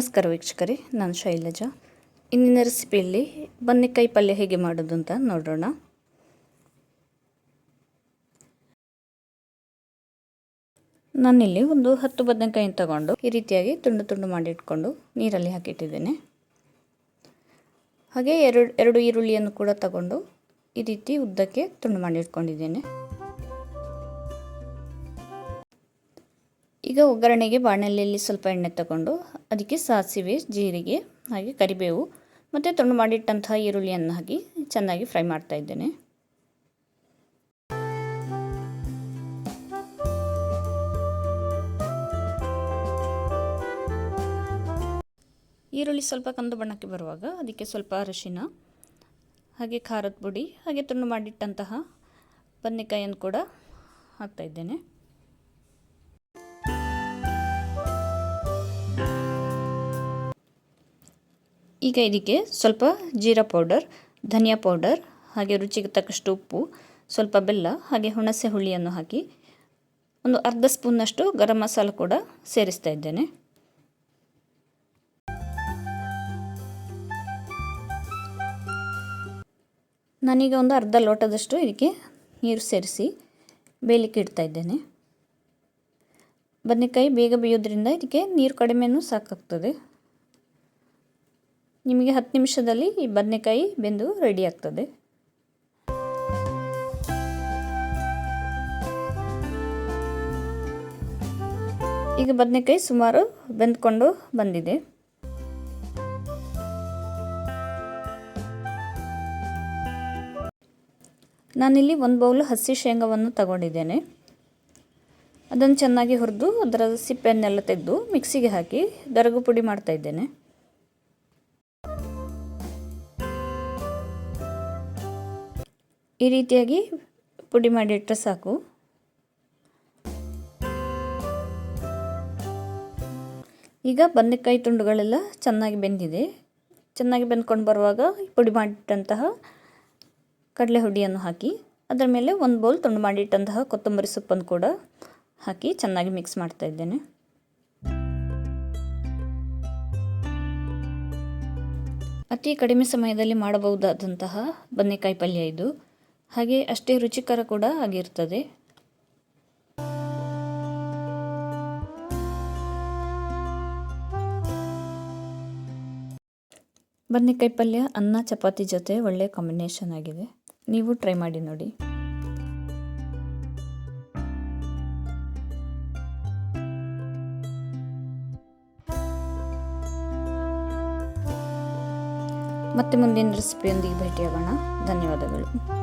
ನಮಸ್ಕಾರ ವೀಕ್ಷಕರೇ, ನಾನು ಶೈಲಜಾ. ಇಂದಿನ ರೆಸಿಪಿಯಲ್ಲಿ ಬದನೆಕಾಯಿ ಪಲ್ಯ ಹೇಗೆ ಮಾಡೋದು ಅಂತ ನೋಡೋಣ. ನಾನಿಲ್ಲಿ ಒಂದು 10 ಬದನೆಕಾಯಿನ ತಗೊಂಡು ಈ ರೀತಿಯಾಗಿ ತುಂಡು ತುಂಡು ಮಾಡಿ ಇಟ್ಕೊಂಡು ನೀರಲ್ಲಿ ಹಾಕಿಟ್ಟಿದ್ದೇನೆ. ಹಾಗೆ ಎರಡು ಈರುಳ್ಳಿಯನ್ನು ಕೂಡ ತಗೊಂಡು ಈ ರೀತಿ ಉದ್ದಕ್ಕೆ ತುಂಡು ಮಾಡಿ ಇಟ್ಕೊಂಡಿದ್ದೇನೆ. ಈಗ ಒಗ್ಗರಣೆಗೆ ಬಾಣಲೆಯಲ್ಲಿ ಸ್ವಲ್ಪ ಎಣ್ಣೆ ತಗೊಂಡು ಅದಕ್ಕೆ ಸಾಸಿವೆ, ಜೀರಿಗೆ ಹಾಗೆ ಕರಿಬೇವು ಮತ್ತು ತುಂಡು ಮಾಡಿಟ್ಟಂತಹ ಈರುಳ್ಳಿಯನ್ನು ಹಾಕಿ ಚೆನ್ನಾಗಿ ಫ್ರೈ ಮಾಡ್ತಾ ಇದ್ದೇನೆ. ಈರುಳ್ಳಿ ಸ್ವಲ್ಪ ಕಂದು ಬಣ್ಣಕ್ಕೆ ಬರುವಾಗ ಅದಕ್ಕೆ ಸ್ವಲ್ಪ ಅರಿಶಿನ ಹಾಗೆ ಖಾರದ ಪುಡಿ ಹಾಗೆ ತುಂಡು ಮಾಡಿಟ್ಟಂತಹ ಬದನೆಕಾಯಿಯನ್ನು ಕೂಡ ಹಾಕ್ತಾ ಇದ್ದೇನೆ. ಈಗ ಇದಕ್ಕೆ ಸ್ವಲ್ಪ ಜೀರಾ ಪೌಡರ್, ಧನಿಯಾ ಪೌಡರ್ ಹಾಗೆ ರುಚಿಗೆ ತಕ್ಕಷ್ಟು ಉಪ್ಪು, ಸ್ವಲ್ಪ ಬೆಲ್ಲ ಹಾಗೆ ಹುಣಸೆ ಹುಳಿಯನ್ನು ಹಾಕಿ ಒಂದು ಅರ್ಧ ಸ್ಪೂನ್ನಷ್ಟು ಗರಂ ಮಸಾಲ ಕೂಡ ಸೇರಿಸ್ತಾ ಇದ್ದೇನೆ. ನಾನೀಗ ಒಂದು ಅರ್ಧ ಲೋಟದಷ್ಟು ಇದಕ್ಕೆ ನೀರು ಸೇರಿಸಿ ಬೇಯಲಿಕ್ಕೆ ಇಡ್ತಾ ಇದ್ದೇನೆ. ಬದನೆಕಾಯಿ ಬೇಗ ಬೇಯೋದ್ರಿಂದ ಇದಕ್ಕೆ ನೀರು ಕಡಿಮೆನೂ ಸಾಕಾಗ್ತದೆ. ನಿಮಗೆ 10 ನಿಮಿಷದಲ್ಲಿ ಈ ಬದನೆಕಾಯಿ ಬೆಂದು ರೆಡಿ ಆಗ್ತದೆ. ಈಗ ಬದನೆಕಾಯಿ ಸುಮಾರು ಬೆಂದ್ಕೊಂಡು ಬಂದಿದೆ. ನಾನಿಲ್ಲಿ 1 ಬೌಲ್ ಹಸಿ ಶೇಂಗಾವನ್ನು ತಗೊಂಡಿದ್ದೇನೆ. ಅದನ್ನು ಚೆನ್ನಾಗಿ ಹುರಿದು ಅದರ ಸಿಪ್ಪೆಯನ್ನೆಲ್ಲ ತೆಗೆದು ಮಿಕ್ಸಿಗೆ ಹಾಕಿ ಗರಗು ಪುಡಿ ಮಾಡ್ತಾ ಇದ್ದೇನೆ. ಈ ರೀತಿಯಾಗಿ ಪುಡಿ ಮಾಡಿಟ್ಟರೆ ಸಾಕು. ಈಗ ಬದನೆಕಾಯಿ ತುಂಡುಗಳೆಲ್ಲ ಚೆನ್ನಾಗಿ ಬೆಂದಿದೆ. ಚೆನ್ನಾಗಿ ಬೆಂದ್ಕೊಂಡು ಬರುವಾಗ ಪುಡಿ ಮಾಡಿಟ್ಟಂತಹ ಕಡಲೆ ಹುಡಿಯನ್ನು ಹಾಕಿ ಅದರ ಮೇಲೆ 1 ಬೌಲ್ ತುಂಡು ಮಾಡಿಟ್ಟಂತಹ ಕೊತ್ತಂಬರಿ ಸೊಪ್ಪನ್ನು ಕೂಡ ಹಾಕಿ ಚೆನ್ನಾಗಿ ಮಿಕ್ಸ್ ಮಾಡ್ತಾ ಇದ್ದೇನೆ. ಅತಿ ಕಡಿಮೆ ಸಮಯದಲ್ಲಿ ಮಾಡಬಹುದಾದಂತಹ ಬದನೆಕಾಯಿ ಪಲ್ಯ ಇದು. ಹಾಗೆ ಅಷ್ಟೇ ರುಚಿಕರ ಕೂಡ ಆಗಿರ್ತದೆ. ಬದನೆಕಾಯಿ ಪಲ್ಯ ಅನ್ನ ಚಪಾತಿ ಜೊತೆ ಒಳ್ಳೆ ಕಾಂಬಿನೇಷನ್ ಆಗಿದೆ. ನೀವು ಟ್ರೈ ಮಾಡಿ ನೋಡಿ. ಮತ್ತೆ ಮುಂದಿನ ರೆಸಿಪಿಯೊಂದಿಗೆ ಭೇಟಿಯಾಗೋಣ. ಧನ್ಯವಾದಗಳು.